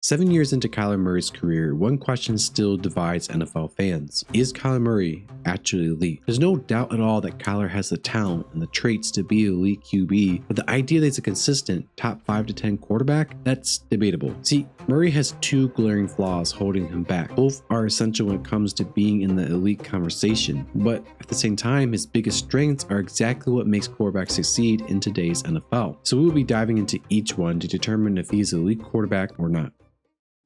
7 years into Kyler Murray's career, one question still divides NFL fans. Is Kyler Murray actually elite? There's no doubt at all that Kyler has the talent and the traits to be elite QB, but the idea that he's a consistent top 5 to 10 quarterback, that's debatable. See, Murray has two glaring flaws holding him back. Both are essential when it comes to being in the elite conversation, but at the same time, his biggest strengths are exactly what makes quarterbacks succeed in today's NFL. So we will be diving into each one to determine if he's an elite quarterback or not.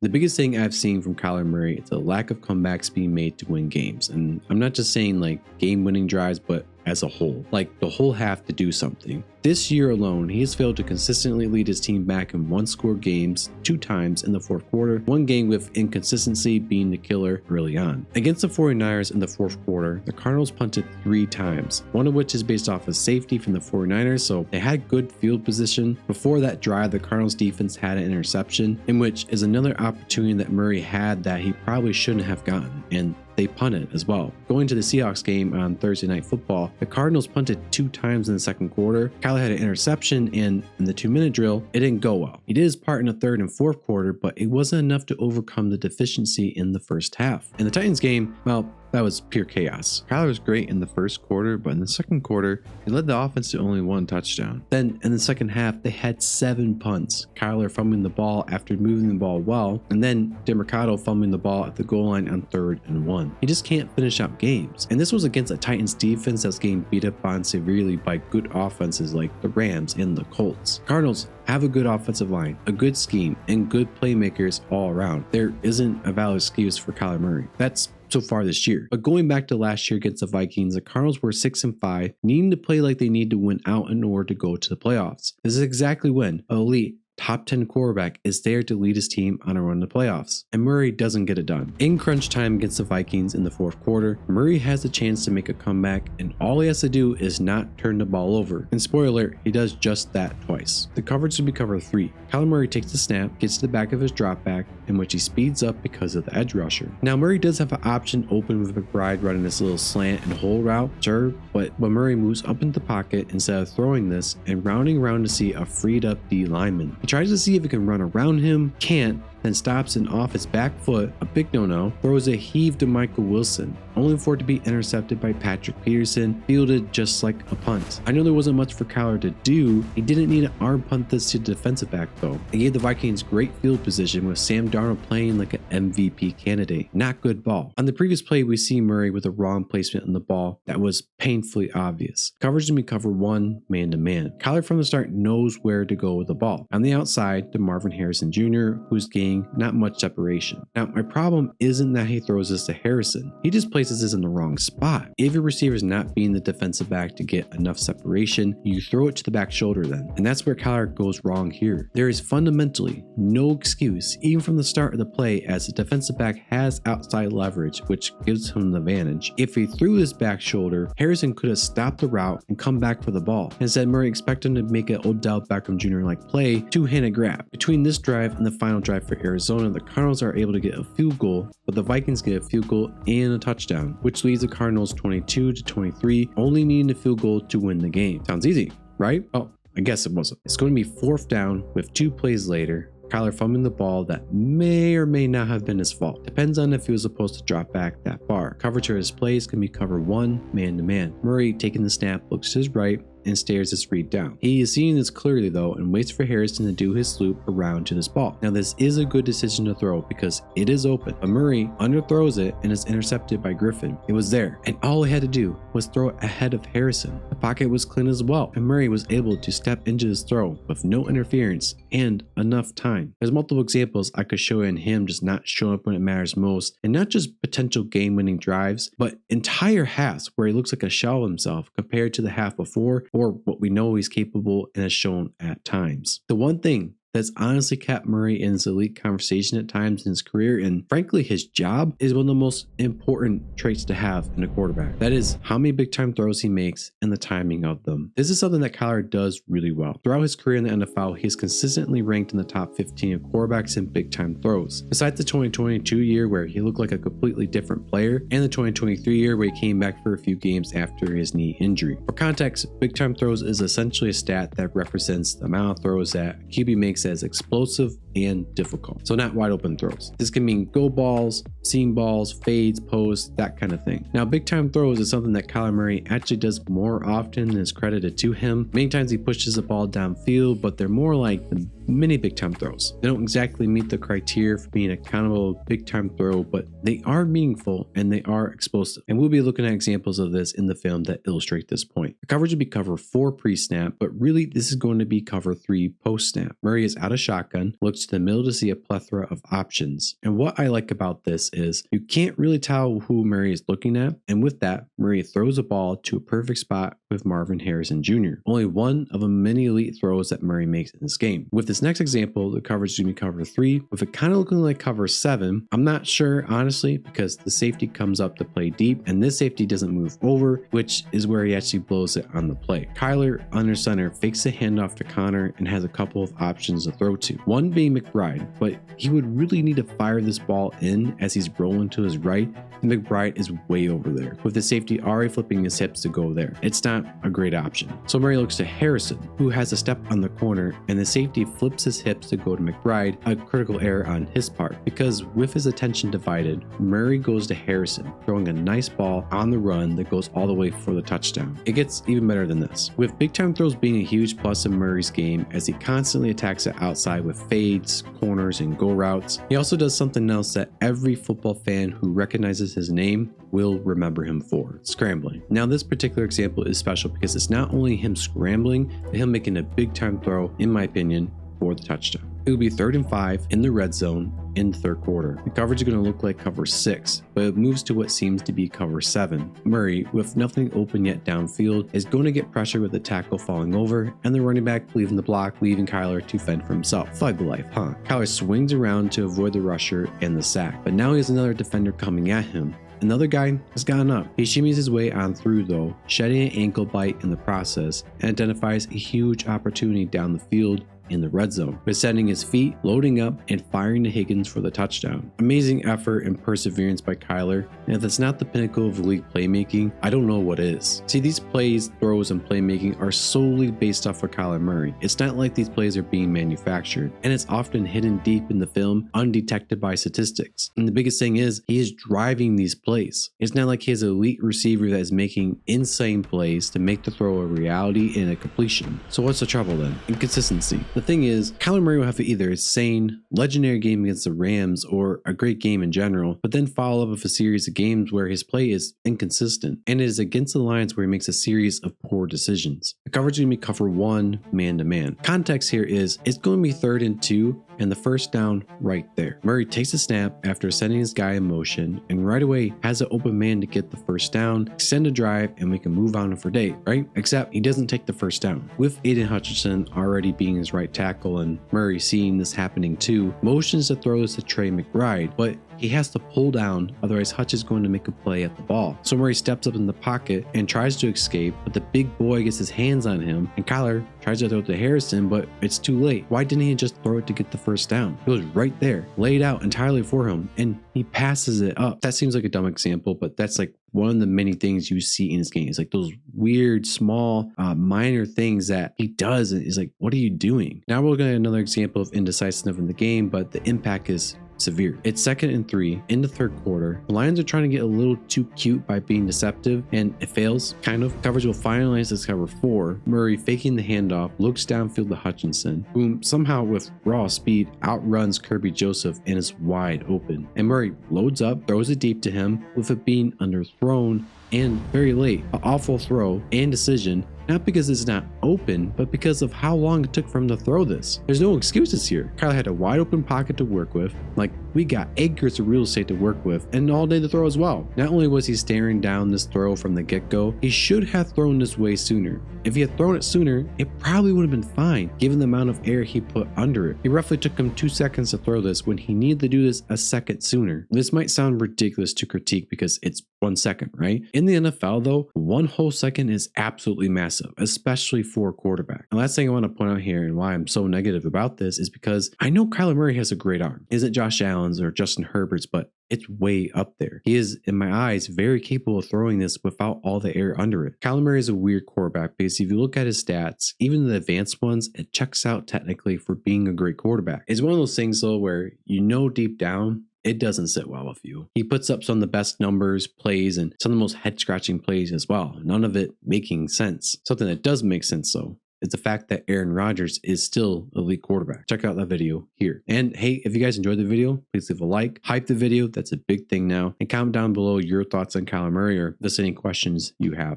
The biggest thing I've seen from Kyler Murray is a lack of comebacks being made to win games. And I'm not just saying like game-winning drives, but as a whole, like the whole half to do something. This year alone, he has failed to consistently lead his team back in one-score games 2 times in the fourth quarter, one game with inconsistency being the killer early on. Against the 49ers in the fourth quarter, the Cardinals punted 3 times, one of which is based off of safety from the 49ers, so they had good field position. Before that drive, the Cardinals defense had an interception, in which is another opportunity that Murray had that he probably shouldn't have gotten, and they punted as well. Going to the Seahawks game on Thursday Night Football, the Cardinals punted 2 times in the second quarter. Kyler had an interception, and in the 2-minute drill, it didn't go well. He did his part in the third and fourth quarter, but it wasn't enough to overcome the deficiency in the first half. In the Titans game, well, that was pure chaos. Kyler was great in the first quarter, but in the second quarter, he led the offense to only 1 touchdown. Then in the second half, they had 7 punts. Kyler fumbling the ball after moving the ball well, and then DeMarcado fumbling the ball at the goal line on 3rd and 1. He just can't finish out games. And this was against a Titans defense that's getting beat up on severely by good offenses like the Rams and the Colts. Cardinals have a good offensive line, a good scheme, and good playmakers all around. There isn't a valid excuse for Kyler Murray. That's so far this year. But going back to last year against the Vikings, the Cardinals were 6-5, needing to play like they need to win out in order to go to the playoffs. This is exactly when an elite top 10 quarterback is there to lead his team on a run to playoffs, and Murray doesn't get it done. In crunch time against the Vikings in the fourth quarter, Murray has the chance to make a comeback, and all he has to do is not turn the ball over. And spoiler alert, he does just that twice. The coverage would be cover 3. Kyler Murray takes the snap, gets to the back of his drop back, in which he speeds up because of the edge rusher. Now Murray does have an option open with McBride running this little slant and hole route, sure, but when Murray moves up into the pocket instead of throwing this and rounding around to see a freed up D lineman. He tries to see if he can run around him, can't, then stops and off his back foot, a big no-no, throws a heave to Michael Wilson, only for it to be intercepted by Patrick Peterson, fielded just like a punt. I know there wasn't much for Kyler to do. He didn't need to arm punt this to the defensive back though. It gave the Vikings great field position with Sam Darnold playing like an MVP candidate. Not good ball. On the previous play, we see Murray with a wrong placement on the ball that was painfully obvious. Coverage to be cover 1 man-to-man. Kyler from the start knows where to go with the ball. On the outside, to Marvin Harrison Jr., who's gained not much separation. Now, my problem isn't that he throws this to Harrison. He just places this in the wrong spot. If your receiver is not being the defensive back to get enough separation, you throw it to the back shoulder then. And that's where Kyler goes wrong here. There is fundamentally no excuse, even from the start of the play, as the defensive back has outside leverage, which gives him the advantage. If he threw his back shoulder, Harrison could have stopped the route and come back for the ball. Instead, Murray expected him to make an Odell Beckham Jr.-like play, 2-handed grab. Between this drive and the final drive for Arizona, the Cardinals are able to get a field goal, but the Vikings get a field goal and a touchdown, which leaves the Cardinals 22-23, only needing a field goal to win the game. Sounds easy, right? Oh, I guess it wasn't. It's going to be 4th down with 2 plays later. Kyler fumbling the ball that may or may not have been his fault. Depends on if he was supposed to drop back that far. Coverage for his plays can be cover 1 man-to-man. Murray taking the snap, looks to his right, and stares his read down. He is seeing this clearly though and waits for Harrison to do his loop around to this ball. Now this is a good decision to throw because it is open, but Murray underthrows it and is intercepted by Griffin. It was there, and all he had to do was throw it ahead of Harrison. The pocket was clean as well, and Murray was able to step into his throw with no interference and enough time. There's multiple examples I could show in him just not showing up when it matters most, and not just potential game-winning drives, but entire halves where he looks like a shell of himself compared to the half before, or what we know he's capable and has shown at times. The one thing that's honestly kept Murray in his elite conversation at times in his career, and frankly his job, is one of the most important traits to have in a quarterback. That is how many big time throws he makes and the timing of them. This is something that Kyler does really well. Throughout his career in the NFL, he is consistently ranked in the top 15 of quarterbacks in big time throws. Besides the 2022 year where he looked like a completely different player, and the 2023 year where he came back for a few games after his knee injury. For context, big time throws is essentially a stat that represents the amount of throws that QB makes makes it as explosive and difficult. So not wide open throws. This can mean go balls, seam balls, fades, posts, that kind of thing. Now, big time throws is something that Kyler Murray actually does more often than is credited to him. Many times he pushes the ball downfield, but they're more like the mini big time throws. They don't exactly meet the criteria for being a countable big time throw, but they are meaningful and they are explosive. And we'll be looking at examples of this in the film that illustrate this point. The coverage would be cover 4 pre-snap, but really this is going to be cover 3 post-snap. Murray is out of shotgun, looks to the middle to see a plethora of options. And what I like about this is you can't really tell who Murray is looking at, and with that, Murray throws a ball to a perfect spot with Marvin Harrison Jr. Only one of the many elite throws that Murray makes in this game. With this next example, the coverage is going to be cover 3, with it kind of looking like cover 7. I'm not sure, honestly, because the safety comes up to play deep, and this safety doesn't move over, which is where he actually blows it on the play. Kyler, under center, fakes the handoff to Connor and has a couple of options to throw to. One being McBride, but he would really need to fire this ball in as he's rolling to his right, and McBride is way over there, with the safety already flipping his hips to go there. It's not a great option. So Murray looks to Harrison, who has a step on the corner, and the safety flips his hips to go to McBride, a critical error on his part, because with his attention divided, Murray goes to Harrison, throwing a nice ball on the run that goes all the way for the touchdown. It gets even better than this, with big time throws being a huge plus in Murray's game as he constantly attacks it outside with fades, corners, and go routes. He also does something else that every football fan who recognizes his name will remember him for: scrambling. Now, this particular example is special because it's not only him scrambling, but him making a big time throw, in my opinion, for the touchdown. It will be 3rd and 5 in the red zone in the third quarter. The coverage is going to look like cover 6, but it moves to what seems to be cover 7. Murray, with nothing open yet downfield, is going to get pressure with the tackle falling over and the running back leaving the block, leaving Kyler to fend for himself. Thug life, huh? Kyler swings around to avoid the rusher and the sack, but now he has another defender coming at him. Another guy has gotten up. He shimmies his way on through though, shedding an ankle bite in the process, and identifies a huge opportunity down the field in the red zone, by setting his feet, loading up, and firing to Higgins for the touchdown. Amazing effort and perseverance by Kyler, and if that's not the pinnacle of elite playmaking, I don't know what is. See, these plays, throws, and playmaking are solely based off of Kyler Murray. It's not like these plays are being manufactured, and it's often hidden deep in the film, undetected by statistics. And the biggest thing is, he is driving these plays. It's not like he has an elite receiver that is making insane plays to make the throw a reality and a completion. So what's the trouble then? Inconsistency. The thing is, Kyler Murray will have either a sane, legendary game against the Rams or a great game in general, but then follow up with a series of games where his play is inconsistent, and it is against the Lions where he makes a series of poor decisions. The coverage is going to be cover 1, man-to-man. Context here is, it's going to be 3rd and 2, and the first down right there. Murray takes a snap after sending his guy in motion, and right away has an open man to get the first down, extend a drive, and we can move on for day, right? Except he doesn't take the first down. With Aiden Hutchinson already being his right tackle and Murray seeing this happening too, motions to throw this to Trey McBride, but he has to pull down, otherwise Hutch is going to make a play at the ball. So Murray steps up in the pocket and tries to escape, but the big boy gets his hands on him, and Kyler tries to throw it to Harrison, but it's too late. Why didn't he just throw it to get the first down? It was right there, laid out entirely for him, and he passes it up. That seems like a dumb example, but that's like one of the many things you see in his game. It's like those weird, small, minor things that he does. And it's like, what are you doing? Now we're looking at another example of indecisiveness in the game, but the impact is severe. It's 2nd and 3 in the third quarter. The Lions are trying to get a little too cute by being deceptive, and it fails, kind of. Coverage will finalize as cover 4. Murray faking the handoff, looks downfield to Hutchinson, whom somehow with raw speed outruns Kirby Joseph and is wide open. And Murray loads up, throws it deep to him, with it being underthrown and very late. An awful throw and decision, not because it's not open, but because of how long it took for him to throw this. There's no excuses here. Kyler had a wide open pocket to work with. Like, we got acres of real estate to work with, and all day to throw as well. Not only was he staring down this throw from the get-go, he should have thrown this way sooner. If he had thrown it sooner, it probably would have been fine, given the amount of air he put under it. It roughly took him 2 seconds to throw this when he needed to do this a second sooner. This might sound ridiculous to critique because it's 1 second, right? In the NFL though, 1 whole second is absolutely massive, especially for a quarterback. The last thing I want to point out here and why I'm so negative about this is because I know Kyler Murray has a great arm. Isn't Josh Allen's or Justin Herbert's, but it's way up there. He is, in my eyes, very capable of throwing this without all the air under it. Kyler Murray is a weird quarterback because if you look at his stats, even the advanced ones, it checks out technically for being a great quarterback. It's one of those things though where you know deep down it doesn't sit well with you. He puts up some of the best numbers, plays, and some of the most head-scratching plays as well. None of it making sense. Something that does make sense though is the fact that Aaron Rodgers is still an elite quarterback. Check out that video here. And hey, if you guys enjoyed the video, please leave a like, hype the video. That's a big thing now. And comment down below your thoughts on Kyler Murray or just any questions you have.